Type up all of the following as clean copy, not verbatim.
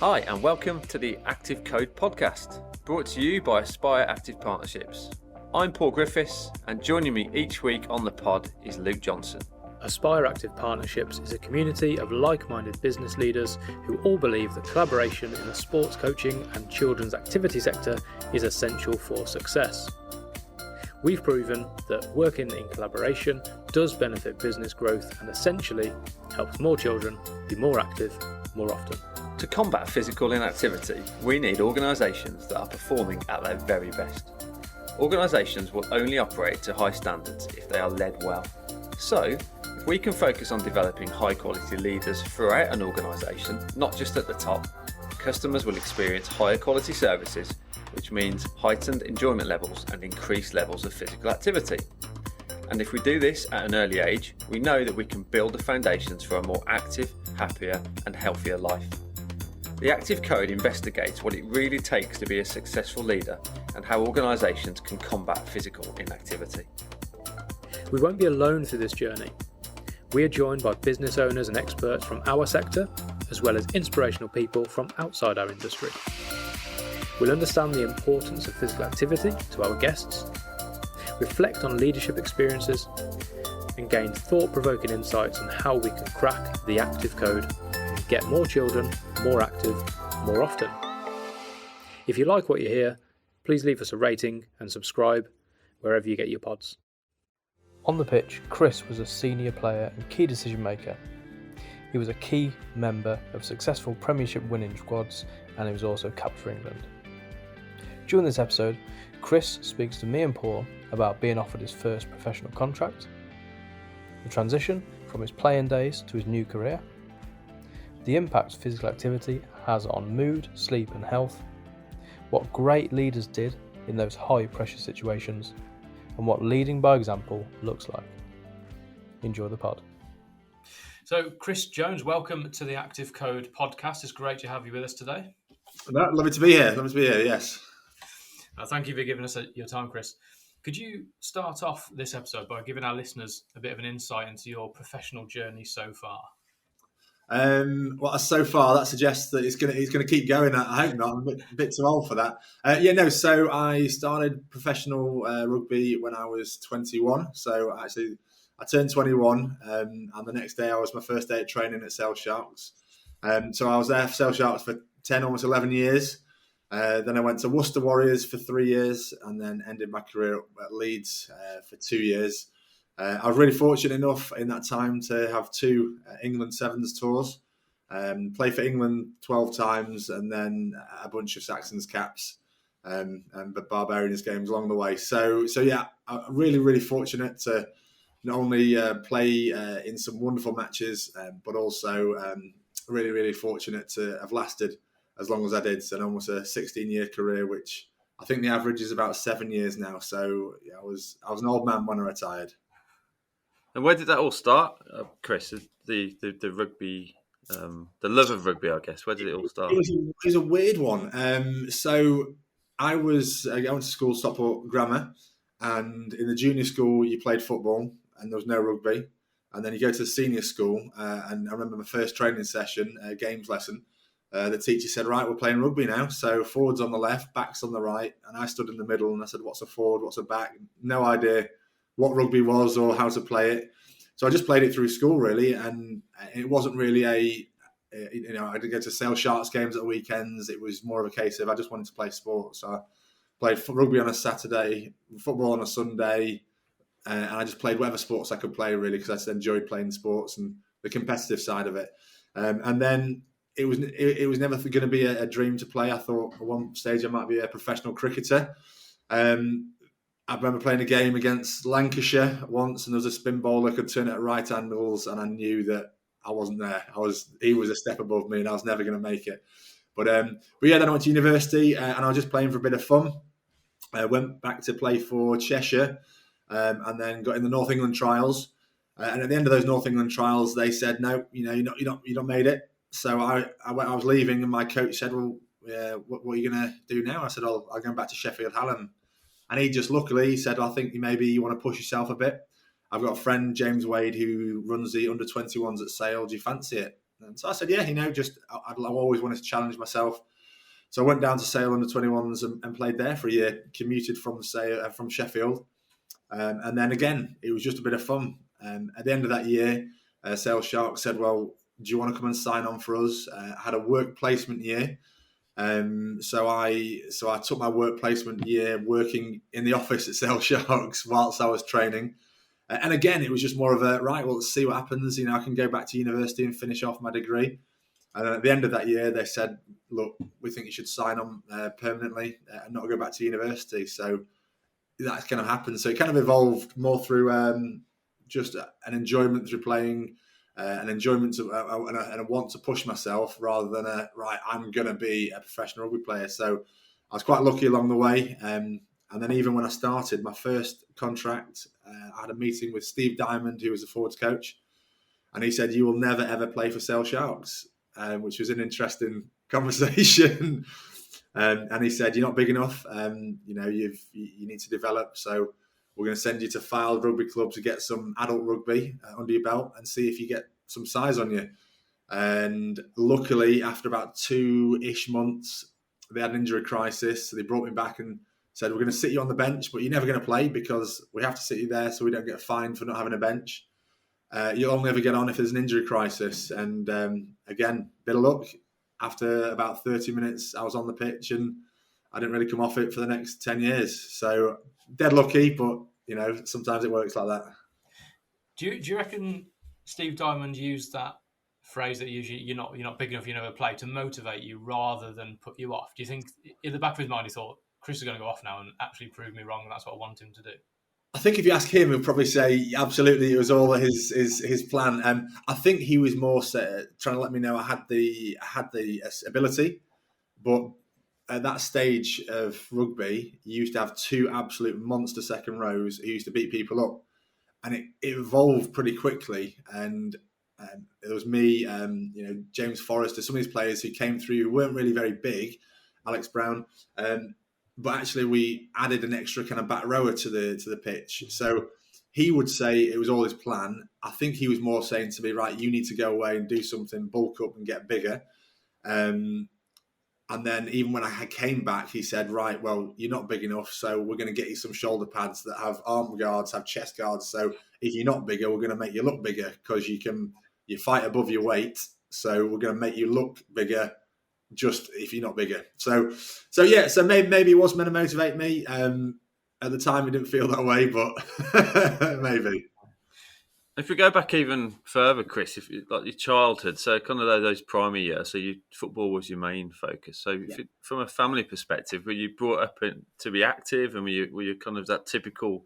Hi and welcome to the Active Code podcast, brought to you by Aspire Active Partnerships. I'm Paul Griffiths, and joining me each week on the pod is Luke Johnson. Aspire Active Partnerships is a community of like-minded business leaders who all believe that collaboration in the sports coaching and children's activity sector is essential for success. We've proven that working in collaboration does benefit business growth and essentially helps more children be more active more often. To combat physical inactivity, we need organisations that are performing at their very best. Organisations will only operate to high standards if they are led well. So, if we can focus on developing high quality leaders throughout an organisation, not just at the top, customers will experience higher quality services, which means heightened enjoyment levels and increased levels of physical activity. And if we do this at an early age, we know that we can build the foundations for a more active, happier and healthier life. The Active Code investigates what it really takes to be a successful leader and how organisations can combat physical inactivity. We won't be alone through this journey. We are joined by business owners and experts from our sector, as well as inspirational people from outside our industry. We'll understand the importance of physical activity to our guests, reflect on leadership experiences, and gain thought-provoking insights on how we can crack the Active Code and get more children more active more often. If you like what you hear, please leave us a rating and subscribe wherever you get your pods. On the pitch, Chris was a senior player and key decision maker. He was a key member of successful Premiership-winning squads, and he was also capped for England. During this episode, Chris speaks to me and Paul about being offered his first professional contract, the transition from his playing days to his new career, the impact physical activity has on mood, sleep and health, what great leaders did in those high pressure situations, and what leading by example looks like. Enjoy the pod. So Chris Jones, welcome to the Active Code podcast. It's great to have you with us today. Lovely to be here. Yes. Thank you for giving us your time, Chris. Could you start off this episode by giving our listeners a bit of an insight into your professional journey so far? Well, so far that suggests that he's going to keep going. I hope not. I'm a bit too old for that. So I started professional rugby when I was 21. So actually, I turned 21, and the next day was my first day of training at Sale Sharks. So I was there for Sale Sharks for 10, almost 11 years. Then I went to Worcester Warriors for 3 years, and then ended my career at Leeds for 2 years. I was really fortunate enough in that time to have two England Sevens tours, play for England 12 times, and then a bunch of Saxons caps and Barbarians games along the way. So yeah, I'm really, really fortunate to not only play in some wonderful matches, but also really, really fortunate to have lasted as long as I did. So almost a 16-year career, which I think the average is about 7 years now. So yeah, I was an old man when I retired. And where did that all start, Chris? The rugby, the love of rugby, I guess. Where did it all start? It was a weird one. So I went to school, Stockport Grammar, and in the junior school you played football and there was no rugby. And then you go to the senior school, and I remember my first training session, games lesson. The teacher said, right, we're playing rugby now. So forwards on the left, backs on the right. And I stood in the middle and I said, what's a forward, what's a back? No idea what rugby was or how to play it. So I just played it through school, really. And it wasn't really I didn't go to Sale Sharks games at the weekends. It was more of a case of I just wanted to play sport. So I played rugby on a Saturday, football on a Sunday. And I just played whatever sports I could play, really, because I just enjoyed playing sports and the competitive side of it. And then it was never going to be a dream to play. I thought at one stage I might be a professional cricketer. I remember playing a game against Lancashire once, and there was a spin bowler could turn it at right angles, and I knew that I wasn't there. He was a step above me, and I was never going to make it. But yeah, then I went to university, and I was just playing for a bit of fun. I went back to play for Cheshire, and then got in the North England trials. And at the end of those North England trials, they said, "No, you're not made it." So I was leaving, and my coach said, "Well, what are you going to do now?" I said, "I'm going back to Sheffield Hallam." And he just luckily said, "I think maybe you want to push yourself a bit. I've got a friend, James Wade, who runs the under-21s at Sale. Do you fancy it?" And so I said, yeah, I've always wanted to challenge myself. So I went down to Sale under 21s and played there for a year, commuted from Sheffield. And then again, it was just a bit of fun. At the end of that year, Sale Sharks said, well, do you want to come and sign on for us? I had a work placement year. So I took my work placement year working in the office at Sale Sharks whilst I was training. And again, it was just more of a, right, well, let's see what happens. I can go back to university and finish off my degree. And then at the end of that year, they said, look, we think you should sign on permanently and not go back to university. So that kind of happened. So it kind of evolved more through just an enjoyment through playing, an enjoyment and a want to push myself rather than I'm going to be a professional rugby player. So I was quite lucky along the way. And then even when I started my first contract, I had a meeting with Steve Diamond, who was the forwards coach. And he said, you will never, ever play for Sale Sharks, which was an interesting conversation. And he said, you're not big enough. You need to develop. So we're going to send you to Fylde Rugby Club to get some adult rugby under your belt and see if you get some size on you. And luckily, after about 2-ish months, they had an injury crisis. So they brought me back and said, we're going to sit you on the bench, but you're never going to play because we have to sit you there so we don't get fined for not having a bench. You'll only ever get on if there's an injury crisis. And again, bit of luck. After about 30 minutes, I was on the pitch and I didn't really come off it for the next 10 years. So dead lucky, but sometimes it works like that. Do you reckon Steve Diamond used that phrase that usually you're not big enough, you never play, to motivate you rather than put you off? Do you think in the back of his mind he thought, Chris is going to go off now and actually prove me wrong, and that's what I want him to do? I think if you ask him, he'll probably say absolutely it was all his plan. I think he was more trying to let me know I had the ability, but at that stage of rugby, you used to have 2 absolute monster second rows who used to beat people up, and it evolved pretty quickly. And it was me, James Forrester, some of these players who came through who weren't really very big, Alex Brown. But actually, we added an extra kind of back rower to the pitch. So he would say it was all his plan. I think he was more saying to me, right, you need to go away and do something, bulk up and get bigger. And then even when I came back, he said, right, well, you're not big enough, so we're going to get you some shoulder pads that have arm guards, have chest guards. So if you're not bigger, we're going to make you look bigger because you fight above your weight. So we're going to make you look bigger just if you're not bigger. So maybe it was meant to motivate me. At the time, it didn't feel that way, but maybe. If we go back even further, Chris, like your childhood, so kind of those primary years, so football was your main focus. So from a family perspective, were you brought up to be active, and were you kind of that typical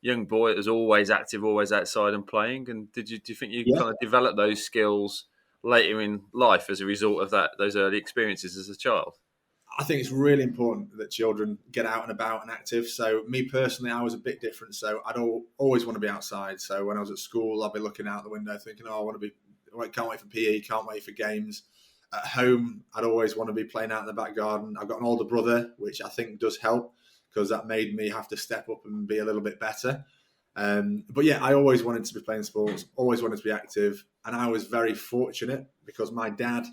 young boy that was always active, always outside and playing? And do you think you kind of developed those skills later in life as a result of those early experiences as a child? I think it's really important that children get out and about and active. So me personally, I was a bit different. So I'd always want to be outside. So when I was at school, I'd be looking out the window thinking, can't wait for PE, can't wait for games. At home, I'd always want to be playing out in the back garden. I've got an older brother, which I think does help because that made me have to step up and be a little bit better. But yeah, I always wanted to be playing sports, always wanted to be active. And I was very fortunate because my dad,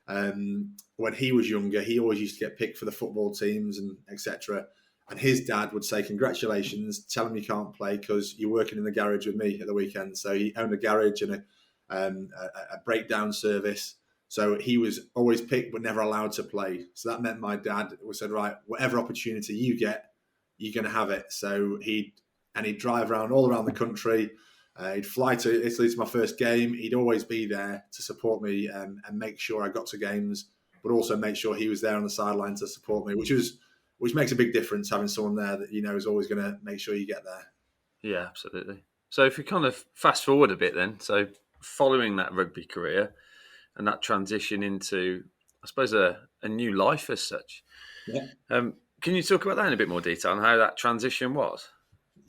when he was younger, he always used to get picked for the football teams and etc. And his dad would say, congratulations, tell him you can't play because you're working in the garage with me at the weekend. So he owned a garage and a breakdown service. So he was always picked but never allowed to play. So that meant my dad said, right, whatever opportunity you get, you're going to have it. So he'd drive all around the country. He'd fly to Italy to my first game. He'd always be there to support me and make sure I got to games, but also make sure he was there on the sideline to support me, which makes a big difference having someone there that is always going to make sure you get there. Yeah, absolutely. So if we kind of fast forward a bit then, so following that rugby career and that transition into, I suppose, a new life as such. Yeah. Can you talk about that in a bit more detail and how that transition was?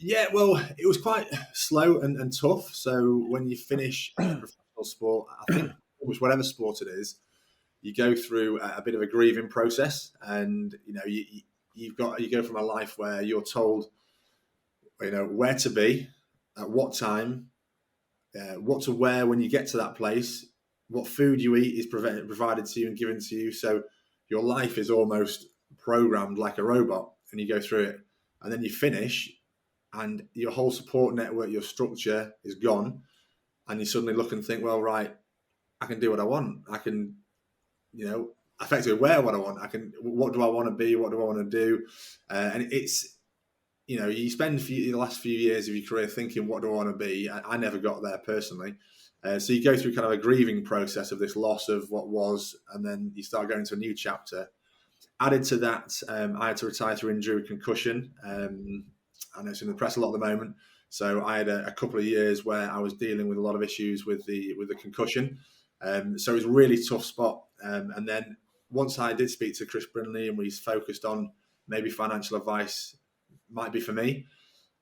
Yeah, well, it was quite slow and tough. So when you finish professional sport, I think almost whatever sport it is, you go through a bit of a grieving process, and you go from a life where you're told, where to be, at what time, what to wear when you get to that place, what food you eat is provided to you and given to you. So your life is almost programmed like a robot, and you go through it, and then you finish, and your whole support network, your structure is gone, and you suddenly look and think, well, right, I can do what I want. I can, effectively wear what I want. What do I want to be? What do I want to do? And it's, you spend the last few years of your career thinking, what do I want to be? I never got there personally. So you go through kind of a grieving process of this loss of what was, and then you start going to a new chapter. Added to that, I had to retire through injury with concussion. I know it's in the press a lot at the moment. So I had a couple of years where I was dealing with a lot of issues with the concussion. So it was a really tough spot. And then once I did speak to Chris Brindley and we focused on maybe financial advice might be for me,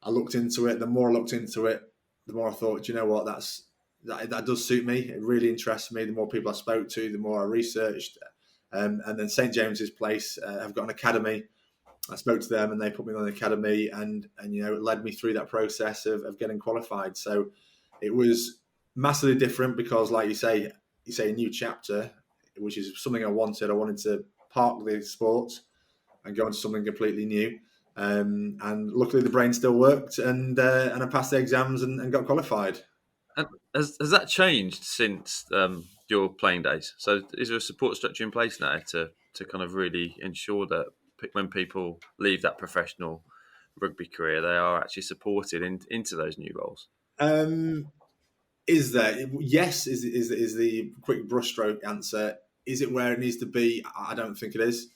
I looked into it. The more I looked into it, the more I thought, you know what, that does suit me. It really interests me. The more people I spoke to, the more I researched. And then St James's Place have got an academy. I spoke to them and they put me on the academy, and it led me through that process of getting qualified. So it was massively different because, like you say a new chapter, which is something I wanted. I wanted to park the sports and go into something completely new. And luckily the brain still worked, and I passed the exams and got qualified. And has that changed since your playing days? So is there a support structure in place now to kind of really ensure that when people leave that professional rugby career, they are actually supported into those new roles? Is there? Yes, is the quick brushstroke answer. Is it where it needs to be? I don't think it is.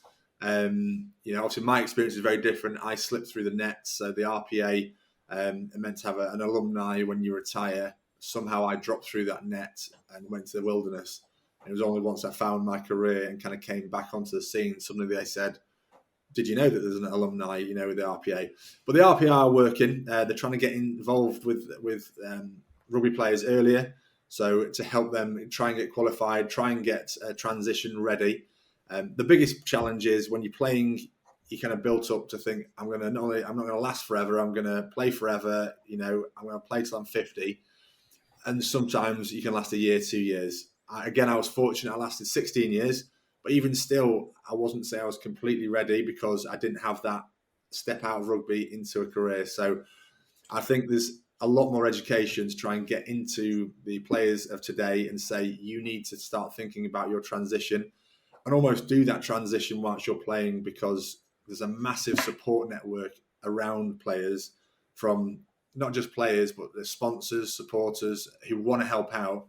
Obviously my experience is very different. I slipped through the nets. So the RPA are meant to have an alumni when you retire. Somehow I dropped through that net and went to the wilderness. And it was only once I found my career and kind of came back onto the scene, suddenly they said, did you know that there's an alumni, with the RPA? But the RPA are working. They're trying to get involved with rugby players earlier. So to help them try and get qualified, try and get a transition ready. The biggest challenge is when you're playing, you kind of built up to think, I'm not going to last forever. I'm going to play forever. I'm going to play till I'm 50. And sometimes you can last a year, 2 years. I was fortunate. I lasted 16 years, but even still, I wasn't say I was completely ready because I didn't have that step out of rugby into a career. So I think there's a lot more education to try and get into the players of today and say, you need to start thinking about your transition and almost do that transition whilst you're playing, because there's a massive support network around players, from not just players, but the sponsors, supporters who want to help out.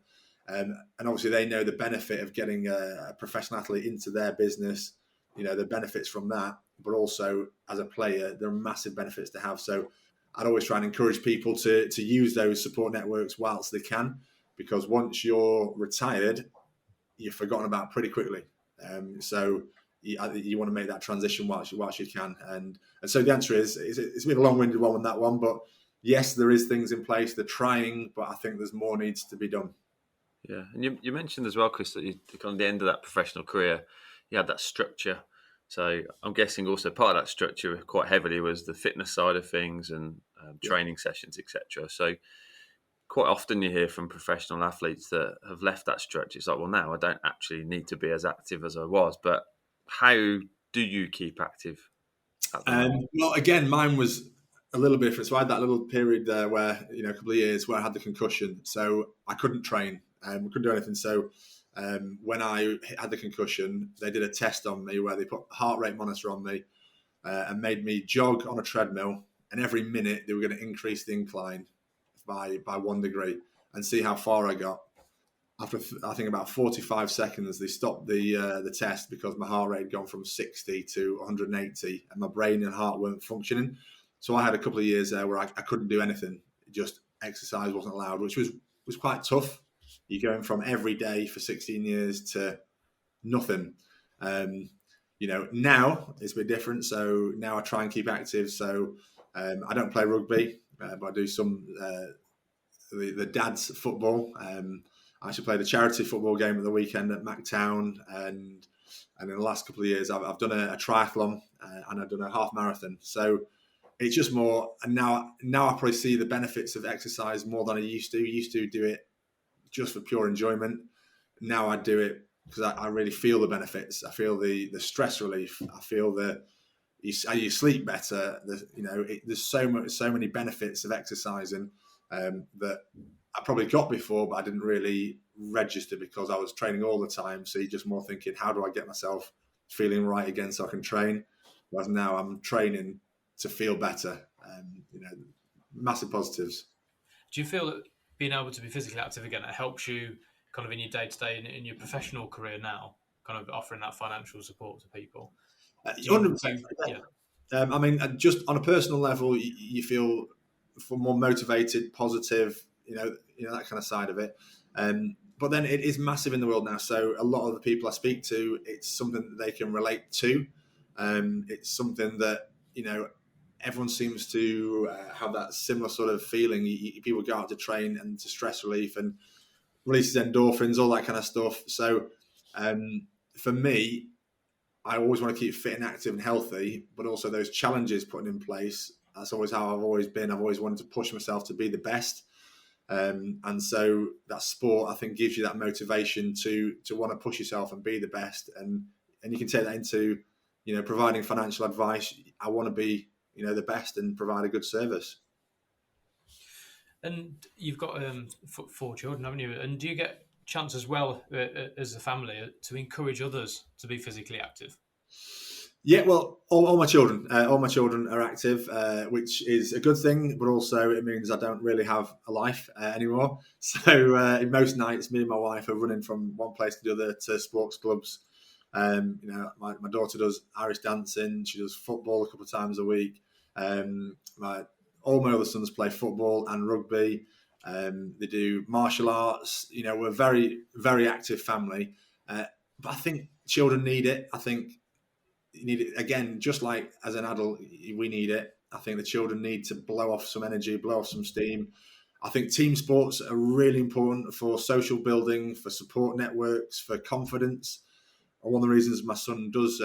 And obviously they know the benefit of getting a professional athlete into their business, the benefits from that, but also as a player, there are massive benefits to have. So I'd always try and encourage people to use those support networks whilst they can, because once you're retired, you're forgotten about pretty quickly. So you want to make that transition whilst you can. And so the answer is it's been a long-winded one on that one, but yes, there is things in place. They're trying, but I think there's more needs to be done. Yeah, and you mentioned as well, Chris, that on the end of that professional career, you had that structure. So I'm guessing also part of that structure quite heavily was the fitness side of things and training sessions, etc. So quite often you hear from professional athletes that have left that structure. It's like, well, now I don't actually need to be as active as I was. But how do you keep active at the moment? Well, again, mine was a little bit different. So I had that little period there where, a couple of years where I had the concussion. So I couldn't train. We couldn't do anything. So when I had the concussion, they did a test on me where they put a heart rate monitor on me and made me jog on a treadmill. And every minute they were going to increase the incline by 1 degree and see how far I got. After I think about 45 seconds, they stopped the test because my heart rate had gone from 60 to 180 and my brain and heart weren't functioning. So I had a couple of years there where I couldn't do anything. Just exercise wasn't allowed, which was quite tough. You're going from every day for 16 years to nothing. Now it's a bit different. So now I try and keep active. So I don't play rugby, but I do some the dad's football. I actually played a charity football game at the weekend at Mactown, and in the last couple of years I've done a triathlon and I've done a half marathon. So it's just more, and now I probably see the benefits of exercise more than I used to. Used to do it just for pure enjoyment. now I do it because I really feel the benefits. I feel the stress relief. I feel that you sleep better. There's so many benefits of exercising that I probably got before, but I didn't really register because I was training all the time. So you're just more thinking, how do I get myself feeling right again so I can train? Whereas now I'm training to feel better. Massive positives. Do you feel that being able to be physically active again, it helps you kind of in your day-to-day, in your professional career now, kind of offering that financial support to people? 100%. Yeah. I mean, just on a personal level, you feel more motivated, positive, that kind of side of it. But then it is massive in the world now. So a lot of the people I speak to, it's something that they can relate to. It's something that, everyone seems to have that similar sort of feeling. People go out to train and to stress relief and releases endorphins, all that kind of stuff. So for me, I always want to keep fit and active and healthy, but also those challenges put in place. That's always how I've always been. I've always wanted to push myself to be the best. And so that sport, I think, gives you that motivation to want to push yourself and be the best. And you can take that into, providing financial advice. I want to be, the best and provide a good service. And you've got 4 children, haven't you? And do you get chance as well as a family to encourage others to be physically active? Yeah, well, all my children are active, which is a good thing, but also it means I don't really have a life anymore. So in most nights, me and my wife are running from one place to the other to sports clubs. My daughter does Irish dancing. She does football a couple of times a week. All my other sons play football and rugby. They do martial arts. We're a very, very active family. But I think children need it. I think you need it again, just like as an adult, we need it. I think the children need to blow off some energy, blow off some steam. I think team sports are really important for social building, for support networks, for confidence. And one of the reasons my son does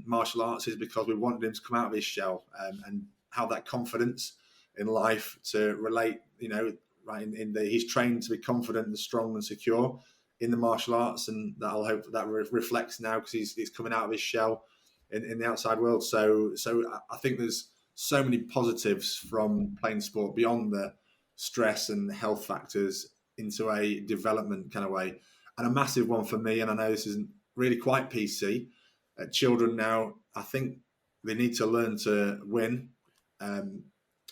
martial arts is because we wanted him to come out of his shell and have that confidence in life to relate, he's trained to be confident and strong and secure in the martial arts, and that'll hope that reflects now because he's coming out of his shell in the outside world. So I think there's so many positives from playing sport beyond the stress and health factors into a development kind of way. And a massive one for me, and I know this isn't really quite PC, children now, I think they need to learn to win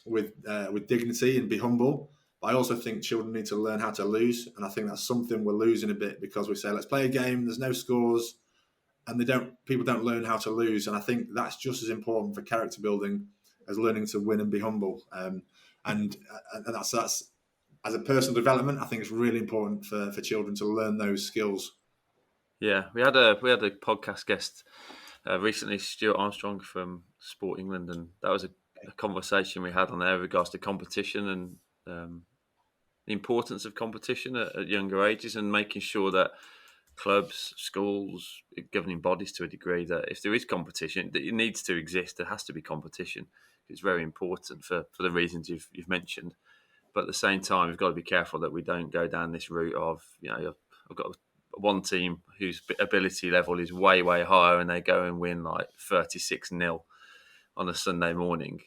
with dignity and be humble. But I also think children need to learn how to lose. And I think that's something we're losing a bit because we say, let's play a game, there's no scores, and people don't learn how to lose. And I think that's just as important for character building as learning to win and be humble. And that's as a personal development, I think it's really important for children to learn those skills. Yeah, we had a podcast guest recently, Stuart Armstrong from Sport England, and that was a conversation we had on there with regards to competition and the importance of competition at younger ages, and making sure that clubs, schools, governing bodies to a degree, that if there is competition, that it needs to exist. There has to be competition. It's very important for the reasons you've mentioned. But at the same time, we've got to be careful that we don't go down this route of, I've got one team whose ability level is way, way higher and they go and win like 36-0 on a Sunday morning.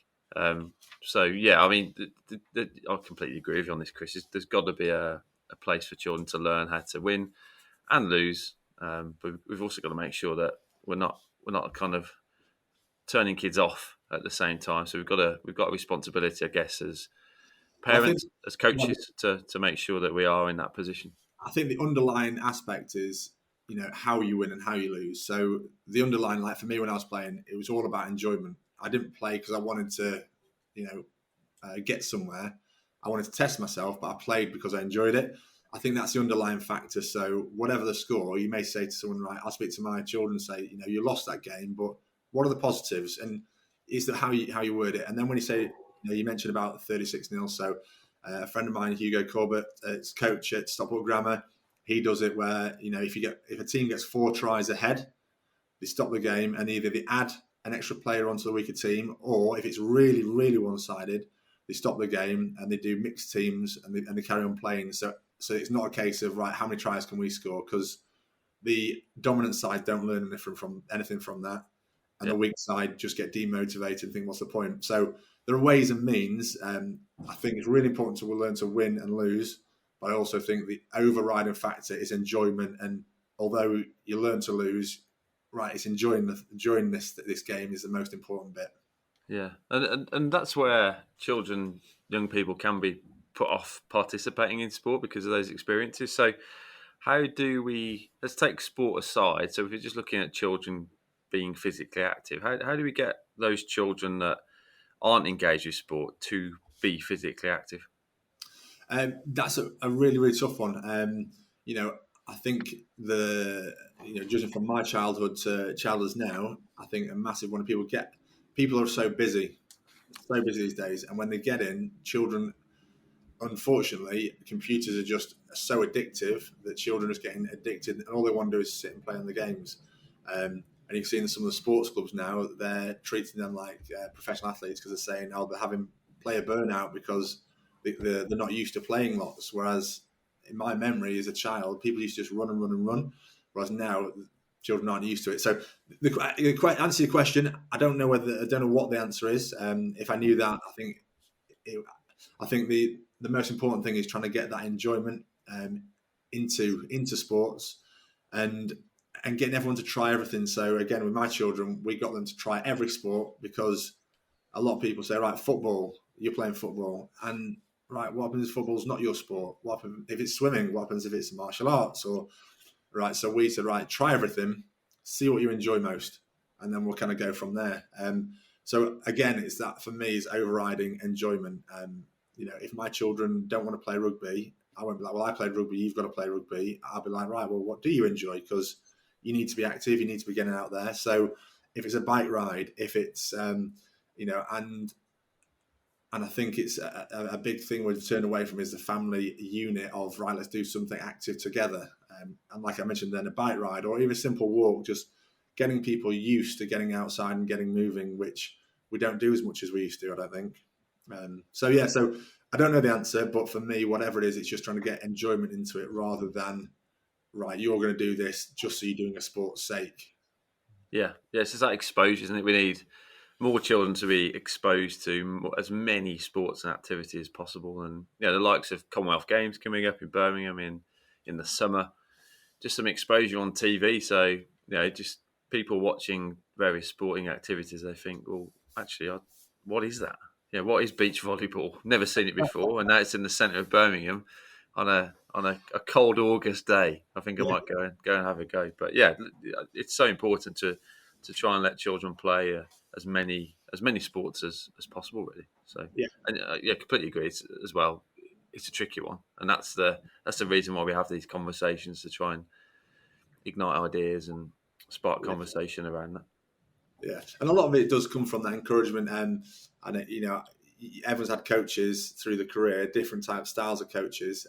So, yeah, I mean, I completely agree with you on this, Chris. There's got to be a place for children to learn how to win and lose. But we've also got to make sure that we're not kind of turning kids off at the same time. So we've got a responsibility, I guess, as parents, as coaches, to make sure that we are in that position. I think the underlying aspect is, how you win and how you lose. So the underlying, like for me when I was playing, it was all about enjoyment. I didn't play because I wanted to, get somewhere. I wanted to test myself, but I played because I enjoyed it. I think that's the underlying factor. So whatever the score, you may say to someone, right, I'll speak to my children and say, you lost that game, but what are the positives? And is that how you word it? And then when you say, you mentioned about 36-0. So a friend of mine, Hugo Corbett, is coach at Stockport Grammar. He does it where, if a team gets 4 tries ahead, they stop the game and either they add an extra player onto the weaker team, or if it's really, really one-sided, they stop the game and they do mixed teams and they carry on playing. So it's not a case of, right, how many tries can we score? Because the dominant side don't learn anything from that, and Yeah. the weak side just get demotivated and think, what's the point? So there are ways and means. I think it's really important to learn to win and lose, but I also think the overriding factor is enjoyment. And although you learn to lose, right, it's enjoying this game is the most important bit. Yeah, and that's where young people can be put off participating in sport because of those experiences. So how do let's take sport aside. So if you're just looking at children being physically active, how do we get those children that aren't engaged with sport to be physically active? That's a really, really tough one. I think judging from my childhood to childhood now, I think a massive one of people are so busy these days. And when they get in, children, unfortunately, computers are just so addictive that children are just getting addicted, and all they want to do is sit and play on the games. And you can see in some of the sports clubs now, they're treating them like professional athletes because they're saying, they're having player burnout because they're not used to playing lots. Whereas in my memory as a child, people used to just run and run and run. Whereas now, children aren't used to it. So, answer your question, I don't know what the answer is. If I knew that, I think the most important thing is trying to get that enjoyment into sports and getting everyone to try everything. So again, with my children, we got them to try every sport because a lot of people say, right, football, you're playing football, and right, what happens if football's not your sport? What happens if it's swimming? What happens if it's martial arts? Or right, so we said, right, try everything, see what you enjoy most, and then we'll kind of go from there. So again, it's that for me is overriding enjoyment. If my children don't want to play rugby, I won't be like, well, I played rugby, you've got to play rugby. I'll be like, right, well, what do you enjoy? Because you need to be active, you need to be getting out there. So if it's a bike ride, if it's, and I think it's a big thing we've turned away from is the family unit of, right, let's do something active together. And like I mentioned then, a bike ride or even a simple walk, just getting people used to getting outside and getting moving, which we don't do as much as we used to, I don't think. So I don't know the answer, but for me, whatever it is, it's just trying to get enjoyment into it rather than, right, you're going to do this just so you're doing a sport's sake. Yeah, it's just that exposure, isn't it? We need more children to be exposed to as many sports and activities as possible. And the likes of Commonwealth Games coming up in Birmingham in the summer, just some exposure on TV. So, just people watching various sporting activities, they think, well, actually, what is that? Yeah, what is beach volleyball? Never seen it before, and now it's in the centre of Birmingham on a cold August day. I think I might go and have a go. But yeah, it's so important to try and let children play as many sports as possible, really. So completely agree. As well, it's a tricky one, and that's the reason why we have these conversations to try and ignite ideas and spark conversation around that. Yeah, and a lot of it does come from that encouragement. And everyone's had coaches through the career, different type styles of coaches.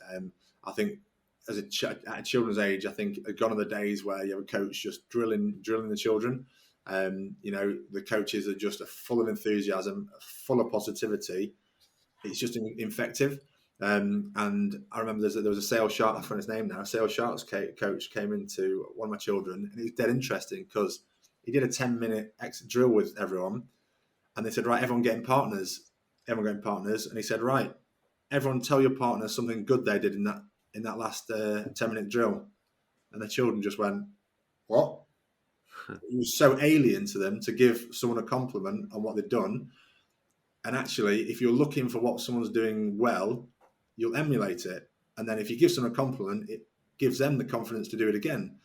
I think at a children's age, I think gone are the days where you have a coach just drilling the children. The coaches are just full of enthusiasm, full of positivity. It's just infective. And I remember there was a Sale Sharp, I forgot his name now. Sale Sharp's coach came into one of my children, and it was dead interesting because he did a 10-minute drill with everyone, and they said, right, everyone getting partners. And he said, right, everyone tell your partner something good they did in that last 10-minute drill. And the children just went, what? It was so alien to them to give someone a compliment on what they'd done. And actually, if you're looking for what someone's doing well, you'll emulate it. And then if you give someone a compliment, it gives them the confidence to do it again.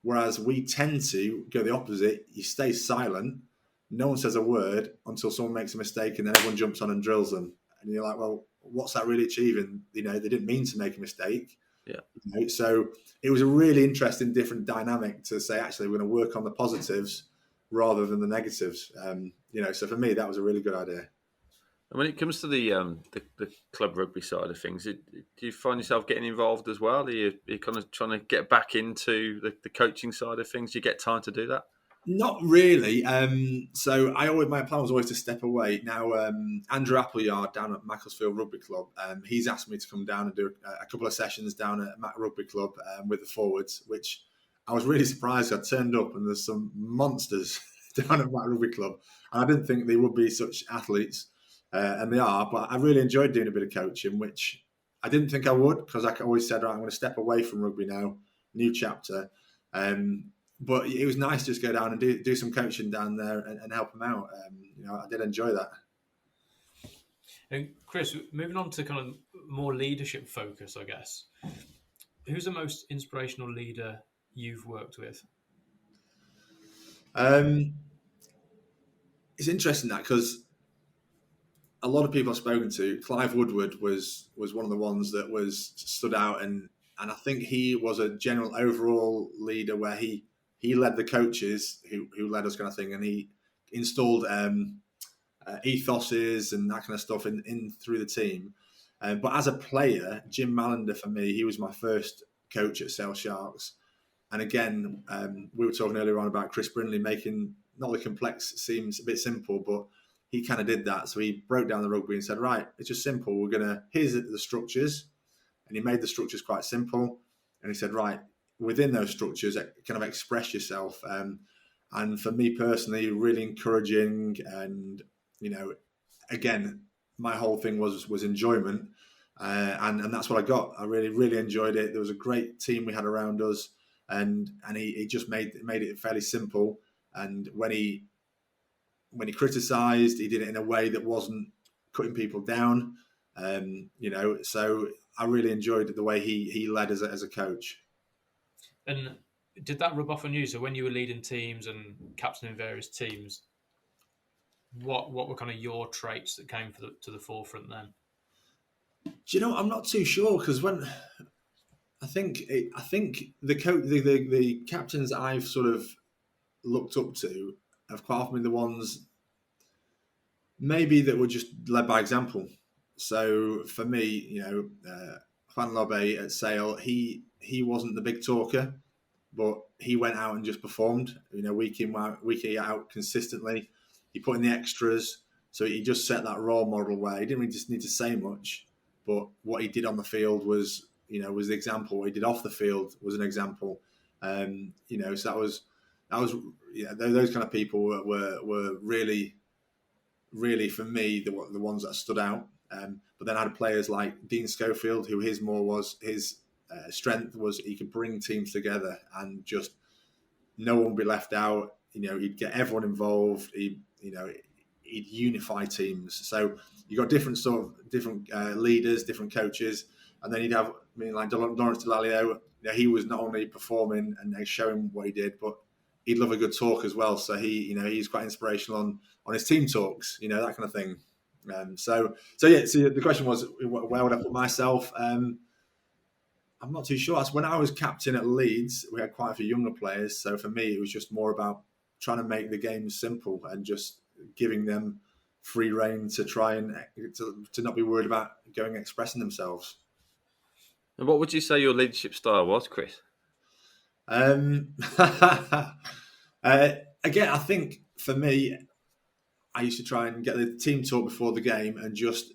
Whereas we tend to go the opposite. You stay silent. No one says a word until someone makes a mistake, and then everyone jumps on and drills them. And you're like, well, what's that really achieving? They didn't mean to make a mistake. Yeah. So it was a really interesting, different dynamic to say, actually, we're going to work on the positives rather than the negatives. So for me, that was a really good idea. And when it comes to the club rugby side of things, do you find yourself getting involved as well? Are you kind of trying to get back into the coaching side of things? Do you get time to do that? Not really. So my plan was always to step away. Now, Andrew Appleyard down at Macclesfield Rugby Club, he's asked me to come down and do a couple of sessions down at Mac Rugby Club with the forwards, which I was really surprised. I turned up and there's some monsters down at my rugby club, and I didn't think they would be such athletes, and they are. But I really enjoyed doing a bit of coaching, which I didn't think I would, because I always said, right, I'm going to step away from rugby now, new chapter. But it was nice to just go down and do some coaching down there and help them out. I did enjoy that. And Chris, moving on to kind of more leadership focus, I guess. Who's the most inspirational leader you've worked with? It's interesting that, because a lot of people I've spoken to, Clive Woodward was one of the ones that was stood out, and I think he was a general overall leader where he led the coaches who led us, kind of thing, and he installed ethoses and that kind of stuff in through the team. But as a player, Jim Malander, for me, he was my first coach at Sale Sharks. And again, we were talking earlier on about Chris Brindley making not the complex seems a bit simple, but he kind of did that. So he broke down the rugby and said, right, it's just simple. Here's the structures. And he made the structures quite simple. And he said, right, within those structures, kind of express yourself. And for me personally, really encouraging. And, again, my whole thing was enjoyment. And that's what I got. I really, really enjoyed it. There was a great team we had around us. And he just made it fairly simple. And when he criticised, he did it in a way that wasn't cutting people down. So I really enjoyed the way he led as a coach. And did that rub off on you? So when you were leading teams and captaining various teams, what were kind of your traits that came to the forefront then? Do you know? I'm not too sure, because when I think the captains I've sort of looked up to have quite often been the ones maybe that were just led by example. So for me, Juan Lobe at Sale, he wasn't the big talker, but he went out and just performed, week in, week out consistently. He put in the extras, so he just set that role model where he didn't really just need to say much, but what he did on the field was the example. What he did off the field was an example. So that was those kind of people were really, really, for me, the ones that stood out. But then I had players like Dean Schofield, who his strength was he could bring teams together and just no one would be left out. He'd get everyone involved. He'd unify teams. So you got different leaders, different coaches, and then you'd have like Lawrence Delalio. He was not only performing and showing what he did, but he'd love a good talk as well. So he's quite inspirational on his team talks, that kind of thing. So the question was, where would I put myself? I'm not too sure. When I was captain at Leeds, we had quite a few younger players. So for me, it was just more about trying to make the game simple and just giving them free rein to try and to not be worried about going and expressing themselves. And what would you say your leadership style was, Chris? Again, I think for me, I used to try and get the team talk before the game and just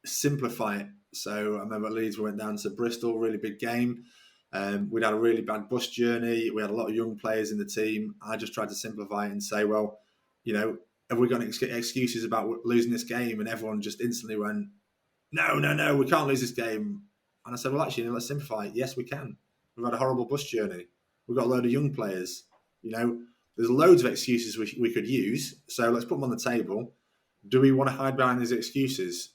simplify it. So I remember at Leeds, we went down to Bristol, really big game. We'd had a really bad bus journey. We had a lot of young players in the team. I just tried to simplify it and say, well, have we got any excuses about losing this game? And everyone just instantly went, no, we can't lose this game. And I said, well, actually, let's simplify it. Yes, we can. We've had a horrible bus journey. We've got a load of young players. There's loads of excuses we could use. So let's put them on the table. Do we want to hide behind these excuses?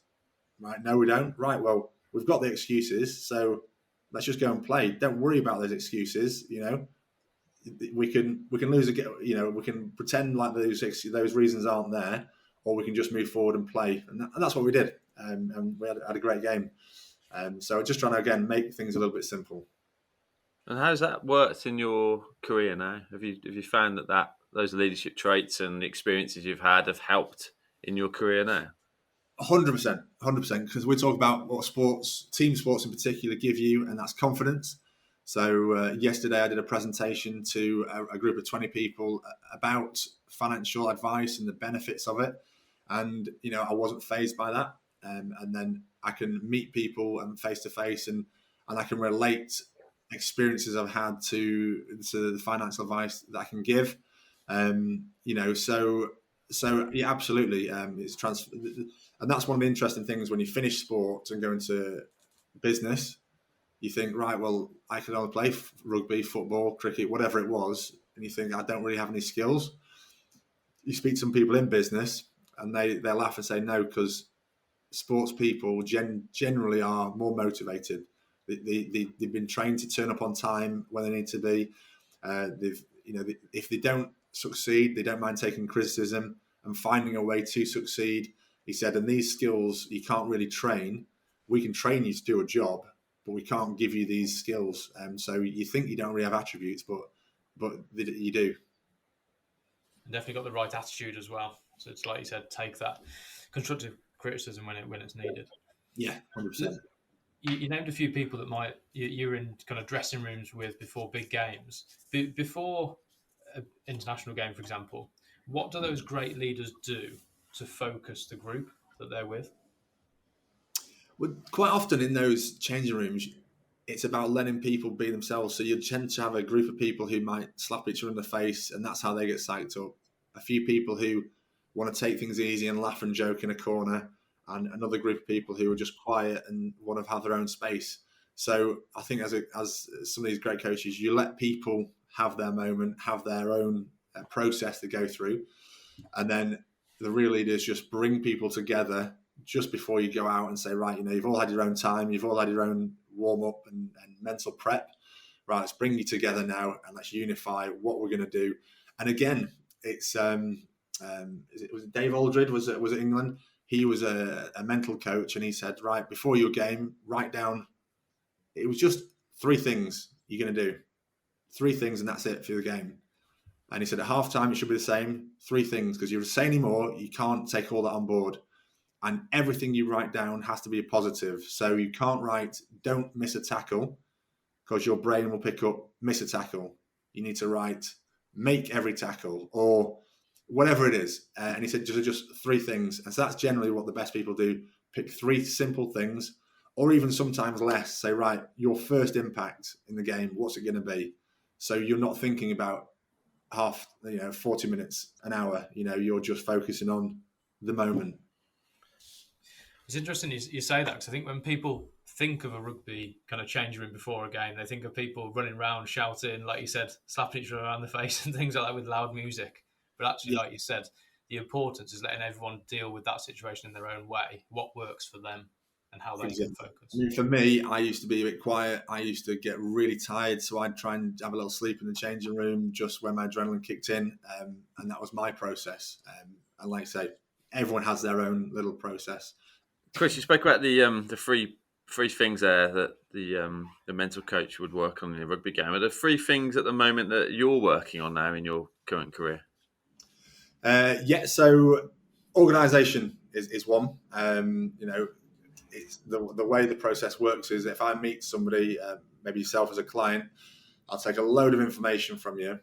Right? No, we don't. Right. Well, we've got the excuses. So let's just go and play. Don't worry about those excuses. We can lose a game. We can pretend like those reasons aren't there, or we can just move forward and play. And that's what we did. And we had a great game. So just trying to, again, make things a little bit simple. And how's that worked in your career now? Have you found that those leadership traits and the experiences you've had have helped in your career now? 100%, because we talk about what team sports in particular, give you, and that's confidence. So yesterday I did a presentation to a group of 20 people about financial advice and the benefits of it. And, I wasn't fazed by that. And then I can meet people and face to face and I can relate experiences I've had to the financial advice that I can give. So yeah, absolutely. It's and that's one of the interesting things when you finish sport and go into business. You think, right, well, I could only play rugby, football, cricket, whatever it was, and you think, I don't really have any skills. You speak to some people in business, and they laugh and say no, because sports people generally are more motivated. They've been trained to turn up on time when they need to be. If they don't succeed, they don't mind taking criticism and finding a way to succeed. He said, and these skills you can't really train. We can train you to do a job, but we can't give you these skills. So you think you don't really have attributes, but you do. Definitely got the right attitude as well. So it's like you said, take that constructive criticism when it's needed. Yeah, 100%. You named a few people that you're in kind of dressing rooms with before big games. Before an international game, for example, what do those great leaders do to focus the group that they're with? Well, quite often in those changing rooms, it's about letting people be themselves. So you tend to have a group of people who might slap each other in the face, and that's how they get psyched up. A few people who want to take things easy and laugh and joke in a corner, and another group of people who are just quiet and want to have their own space. So I think as some of these great coaches, you let people have their moment, have their own process to go through, and then the real leaders just bring people together just before you go out and say, right, you've all had your own time, you've all had your own warm up and mental prep. Right, let's bring you together now and let's unify what we're going to do. And again, it's was it Dave Aldred? Was it England? He was a mental coach, and he said, right, before your game, write down. It was just 3 things you're going to do, 3 things, and that's it for the game. And he said at halftime it should be the same, 3 things, because you say any more, you can't take all that on board. And everything you write down has to be a positive. So you can't write, don't miss a tackle, because your brain will pick up, miss a tackle. You need to write, make every tackle, or whatever it is. And he said, just 3 things. And so that's generally what the best people do. Pick 3 simple things, or even sometimes less. Say, right, your first impact in the game, what's it going to be? So you're not thinking about 40 minutes, an hour. You're just focusing on the moment. It's interesting you say that, because I think when people think of a rugby kind of change room before a game, they think of people running around shouting, like you said, slapping each other around the face and things like that with loud music. But actually, like you said, the importance is letting everyone deal with that situation in their own way, what works for them and how they can focus. I mean, for me, I used to be a bit quiet. I used to get really tired, so I'd try and have a little sleep in the changing room just when my adrenaline kicked in, and that was my process. And like I say, everyone has their own little process. Chris, you spoke about the three things there that the mental coach would work on in a rugby game. Are there 3 things at the moment that you're working on now in your current career? So organisation is one. It's the way the process works is if I meet somebody, maybe yourself as a client, I'll take a load of information from you,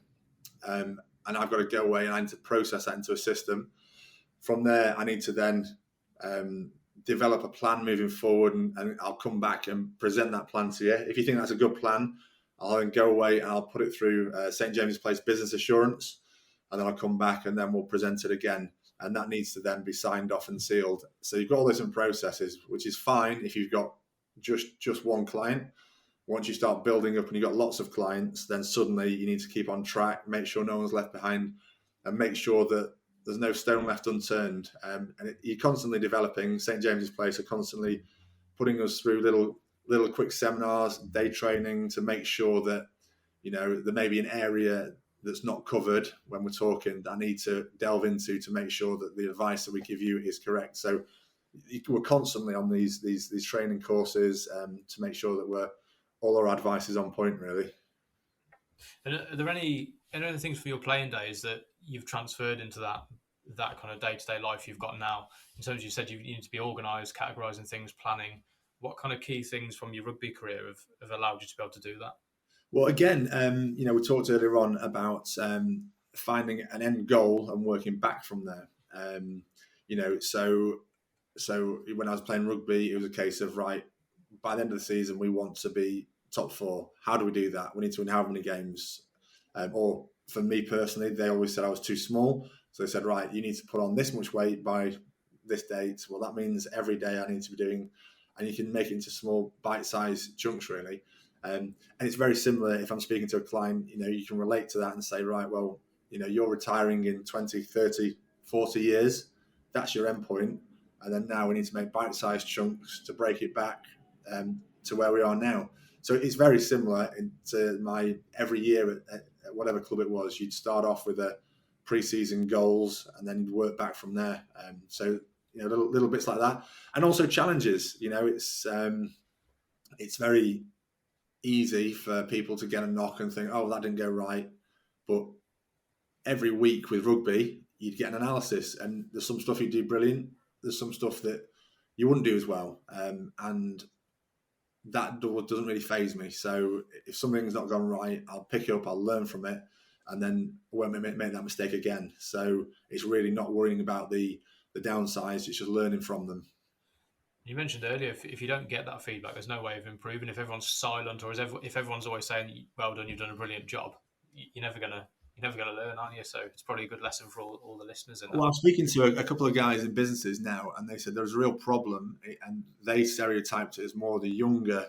and I've got to go away and I need to process that into a system. From there, I need to then develop a plan moving forward, and I'll come back and present that plan to you. If you think that's a good plan, I'll then go away and I'll put it through St. James's Place Business Assurance, and then I'll come back and then we'll present it again. And that needs to then be signed off and sealed. So you've got all this in processes, which is fine if you've got just one client. Once you start building up and you've got lots of clients, then suddenly you need to keep on track, make sure no one's left behind, and make sure that there's no stone left unturned. You're constantly developing. St. James's Place are constantly putting us through little quick seminars, day training to make sure that, there may be an area that's not covered when we're talking that I need to delve into to make sure that the advice that we give you is correct. So we're constantly on these training courses to make sure that all our advice is on point, really. And are there any other things for your playing days that you've transferred into that kind of day-to-day life you've got now? In terms of, you said you need to be organised, categorising things, planning. What kind of key things from your rugby career have allowed you to be able to do that? Well, again, we talked earlier on about finding an end goal and working back from there. So when I was playing rugby, it was a case of, right, by the end of the season, we want to be top 4. How do we do that? We need to win how many games? Or for me personally, they always said I was too small. So they said, right, you need to put on this much weight by this date. Well, that means every day I need to be doing, and you can make it into small bite-sized chunks really. And it's very similar if I'm speaking to a client, you can relate to that and say, right, well, you're retiring in 20, 30, 40 years. That's your end point. And then now we need to make bite-sized chunks to break it back to where we are now. So it's very similar to my every year at whatever club it was. You'd start off with a pre-season goals and then you'd work back from there. So little bits like that, and also challenges. It's very easy for people to get a knock and think, oh, that didn't go right. But every week with rugby, you'd get an analysis, and there's some stuff you do brilliant. There's some stuff that you wouldn't do as well, and that doesn't really faze me. So if something's not gone right, I'll pick it up, I'll learn from it, and then I won't make that mistake again. So it's really not worrying about the downsides, it's just learning from them. You mentioned earlier, if you don't get that feedback, there's no way of improving. If everyone's silent, or if everyone's always saying, well done, you've done a brilliant job, you're never going to learn, aren't you? So it's probably a good lesson for all the listeners. Well, I'm speaking to a couple of guys in businesses now, and they said there's a real problem, and they stereotyped it as more the younger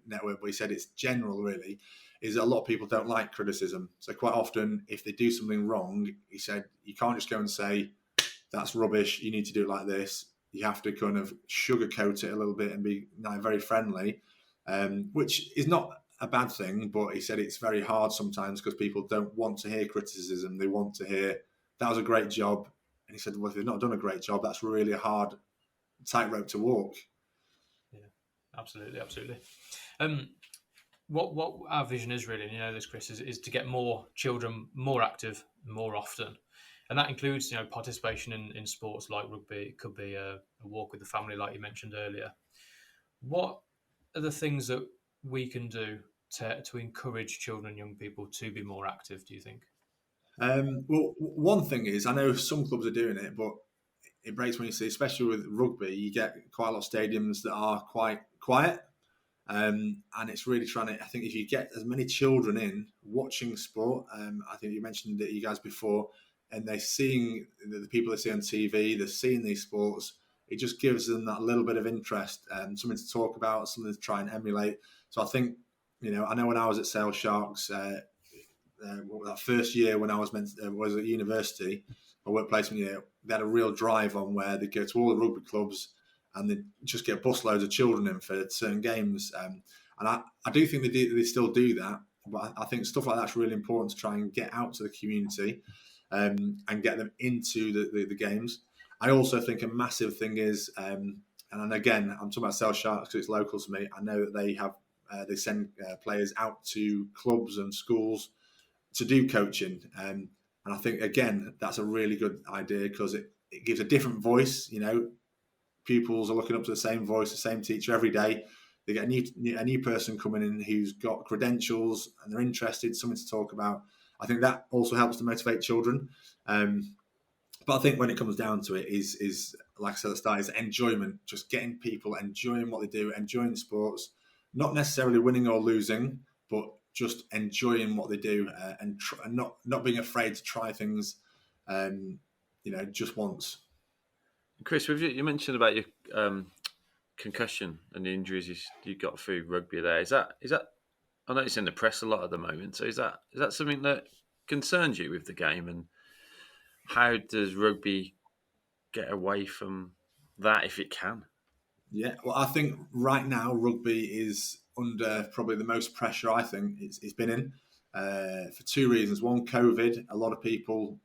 network, but he said it's general really, is that a lot of people don't like criticism. So quite often, if they do something wrong, he said, you can't just go and say, that's rubbish, you need to do it like this. You have to kind of sugarcoat it a little bit and be very friendly, which is not a bad thing, but he said it's very hard sometimes because people don't want to hear criticism. They want to hear, that was a great job. And he said, well, if they've not done a great job, that's really a hard tightrope to walk. Yeah, absolutely. What our vision is really, and you know this, Chris, is to get more children more active more often. And that includes, participation in sports like rugby. It could be a walk with the family, like you mentioned earlier. What are the things that we can do to encourage children and young people to be more active, do you think? Well, one thing is, I know some clubs are doing it, but it breaks when you see, especially with rugby, you get quite a lot of stadiums that are quite quiet. And it's really trying to, I think if you get as many children in watching sport, I think you mentioned it, you guys, before, and they're seeing the people they see on TV, they're seeing these sports, it just gives them that little bit of interest and something to talk about, something to try and emulate. So I think, I know when I was at Sale Sharks, that first year when I was at university, my work placement year, they had a real drive on where they go to all the rugby clubs and they just get busloads of children in for certain games. And I do think they still do that, but I think stuff like that's really important to try and get out to the community and get them into the games. I also think a massive thing is, and again, I'm talking about Sale Sharks because it's local to me. I know that they have they send players out to clubs and schools to do coaching, and I think again that's a really good idea because it gives a different voice. Pupils are looking up to the same voice, the same teacher every day. They get a new person coming in who's got credentials and they're interested, something to talk about. I think that also helps to motivate children. But I think when it comes down to it is like I said at the start, is enjoyment, just getting people enjoying what they do, enjoying the sports, not necessarily winning or losing, but just enjoying what they do and not being afraid to try things, just once. Chris, you mentioned about your concussion and the injuries you got through rugby there. Is that I know it's in the press a lot at the moment. So is that something that concerns you with the game? And how does rugby get away from that if it can? Yeah, well, I think right now rugby is under probably the most pressure I think it's been in for two reasons. One, COVID. A lot of people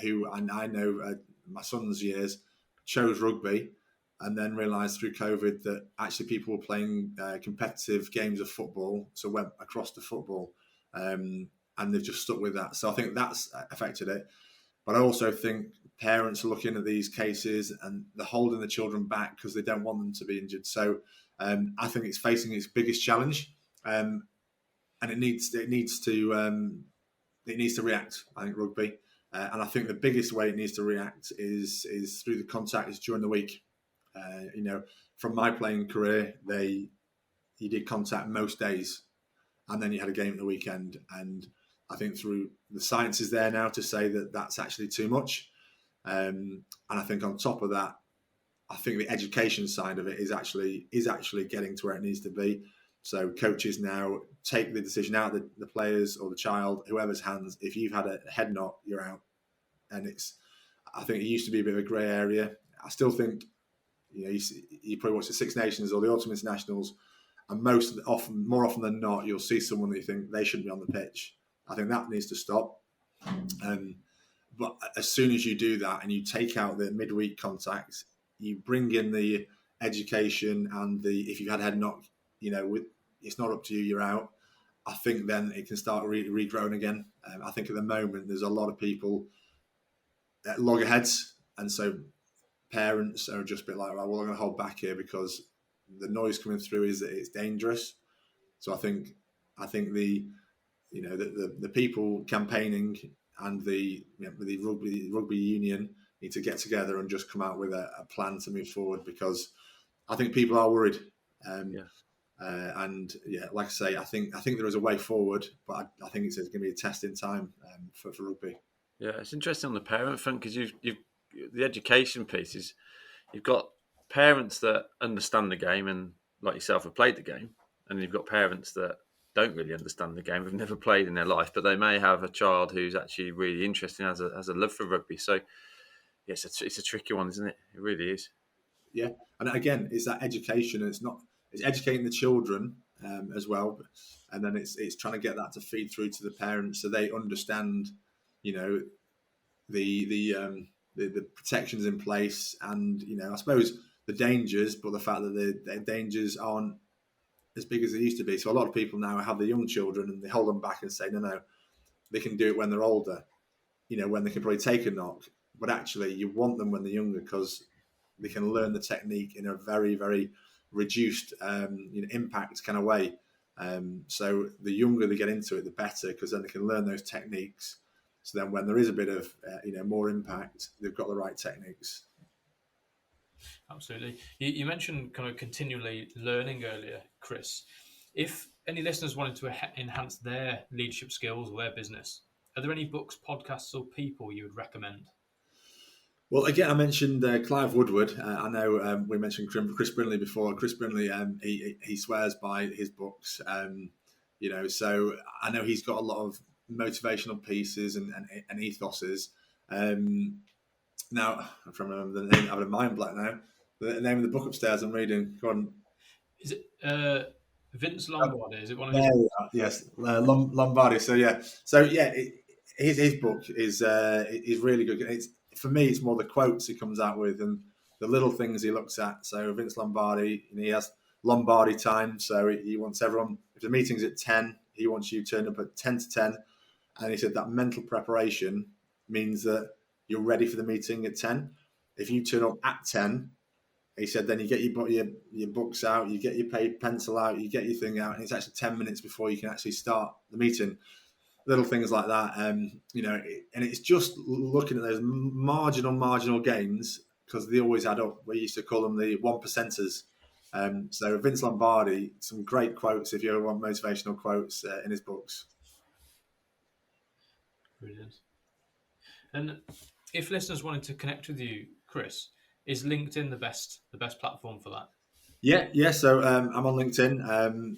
who I know my son's years chose rugby and then realised through COVID that actually people were playing competitive games of football, so went across to football, and they've just stuck with that. So I think that's affected it. But I also think parents are looking at these cases and they're holding the children back because they don't want them to be injured. So I think it's facing its biggest challenge, and it needs to react. I think rugby, and I think the biggest way it needs to react is through the contact, is during the week. From my playing career, you did contact most days, and then you had a game at the weekend. And I think through the science is there now to say that that's actually too much. And I think on top of that, I think the education side of it is actually getting to where it needs to be. So coaches now take the decision out of the players or the child, whoever's hands. If you've had a head knock, you're out. And I think it used to be a bit of a grey area. I still think, you probably watch the Six Nations or the Autumn Internationals, and more often than not, you'll see someone that you think they shouldn't be on the pitch. I think that needs to stop. But as soon as you do that and you take out the midweek contacts, you bring in the education and if you've had a head knock, it's not up to you, you're out. I think then it can start regrowing again. I think at the moment there's a lot of people at loggerheads, and so parents are just a bit like, right, well, I'm going to hold back here because the noise coming through is that it's dangerous. So I think the people campaigning and the rugby union need to get together and just come out with a plan to move forward, because I think people are worried. Like I say, I think there is a way forward, but I think it's going to be a test in time for rugby. Yeah, it's interesting on the parent front, because you've the education piece is you've got parents that understand the game and, like yourself, have played the game, and you've got parents that don't really understand the game, have never played in their life, but they may have a child who's actually really interested and has a love for rugby. So, yes, it's a tricky one, isn't it? It really is. Yeah, and again, it's that education, and it's educating the children as well, and then it's trying to get that to feed through to the parents so they understand, the protections in place, and I suppose the dangers, but the fact that the dangers aren't as big as they used to be. So a lot of people now have the young children and they hold them back and say, no, they can do it when they're older, when they can probably take a knock. But actually, you want them when they're younger, because they can learn the technique in a very, very reduced impact kind of way. So the younger they get into it, the better, because then they can learn those techniques. So then when there is a bit of more impact, they've got the right techniques. Absolutely. You mentioned kind of continually learning earlier, Chris. If any listeners wanted to enhance their leadership skills or their business, are there any books, podcasts, or people you would recommend? Well, again, I mentioned Clive Woodward. I know we mentioned Chris Brindley before. Chris Brindley, he swears by his books. So I know he's got a lot of motivational pieces and ethoses. Now, I'm trying to remember the name. I'm having a mind blank now. The name of the book upstairs I'm reading. Go on. Is it Vince Lombardi? Is it one of his? Yes, Lombardi. So his book is really good. For me, it's more the quotes he comes out with and the little things he looks at. So Vince Lombardi, he has Lombardi time. So he wants everyone, if the meeting's at 10, he wants you to turn up at 10 to 10. And he said that mental preparation means that you're ready for the meeting at 10. If you turn up at 10, he said, then you get your books out, you get your pencil out, you get your thing out, and it's actually 10 minutes before you can actually start the meeting. Little things like that, and it's just looking at those marginal gains, because they always add up. We used to call them the 1%ers. So Vince Lombardi, some great quotes if you ever want motivational quotes in his books. Brilliant. And if listeners wanted to connect with you, Chris, is LinkedIn the best platform for that? Yeah. So I'm on LinkedIn.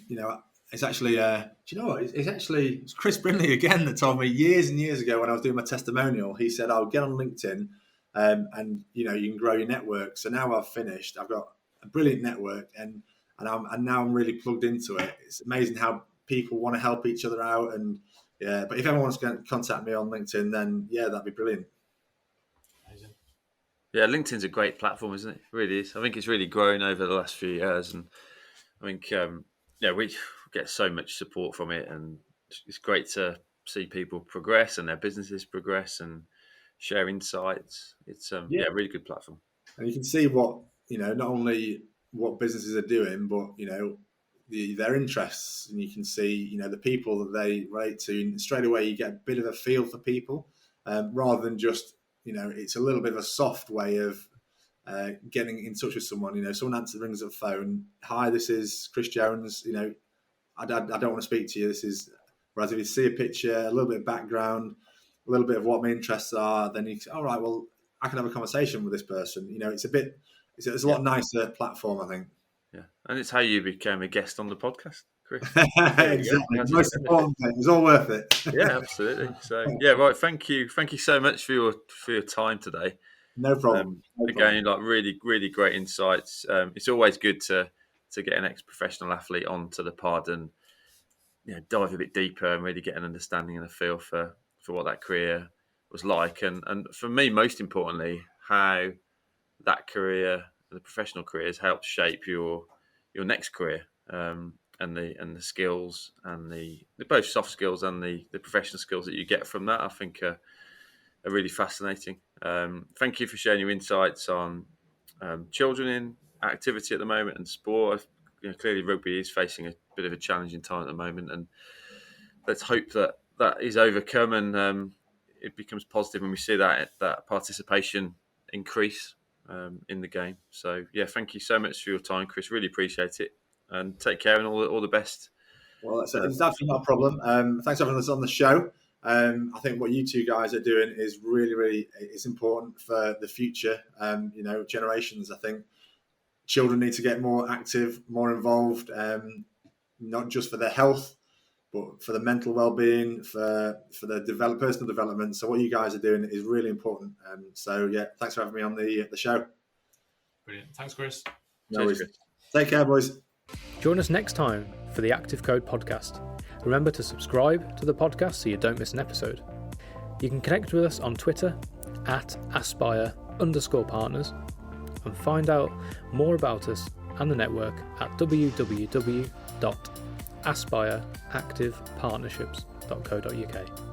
It's actually, do you know what? It's Chris Brindley again that told me years and years ago when I was doing my testimonial. He said, "I'll get on LinkedIn, and you can grow your network." So now I've finished. I've got a brilliant network, and now I'm really plugged into it. It's amazing how people want to help each other out, and yeah. But if anyone wants to contact me on LinkedIn, then yeah, that'd be brilliant. Yeah, LinkedIn's a great platform, isn't it? It really is. I think it's really grown over the last few years, and I think we get so much support from it, and it's great to see people progress and their businesses progress and share insights. It's a really good platform. And you can see what not only what businesses are doing, but their interests, and you can see the people that they relate to, and straight away you get a bit of a feel for people, rather than just it's a little bit of a soft way of getting in touch with someone. Someone rings up the phone. Hi, this is Chris Jones. I don't want to speak to you. Whereas if you see a picture, a little bit of background, a little bit of what my interests are, then you say, all right, well, I can have a conversation with this person. It's a lot nicer platform, I think. Yeah, and it's how you became a guest on the podcast, Chris. Exactly. Most important thing. It's all worth it. Yeah, absolutely. So, right. Thank you so much for your time today. No problem. Again, like really, really great insights. It's always good to get an ex-professional athlete onto the pod and dive a bit deeper and really get an understanding and a feel for what that career was like, and for me, most importantly, how that career, the professional career, has helped shape your next career, and the skills and the both soft skills and the professional skills that you get from that, I think are really fascinating. Thank you for sharing your insights on children in activity at the moment and sport. Clearly rugby is facing a bit of a challenging time at the moment, and let's hope that is overcome and it becomes positive when we see that participation increase in the game. So thank you so much for your time, Chris. Really appreciate it, and take care and all the best. Well, it's absolutely not a problem. Thanks for having us on the show. I think what you two guys are doing is really, really it's important for the future. Generations. I think children need to get more active, more involved, not just for their health, but for the mental well-being, for the personal development. So what you guys are doing is really important. Thanks for having me on the show. Brilliant. Thanks, Chris. No worries. Take care, boys. Join us next time for the Active Code podcast. Remember to subscribe to the podcast so you don't miss an episode. You can connect with us on Twitter @aspire_partners and find out more about us and the network at www.aspireactivepartnerships.co.uk.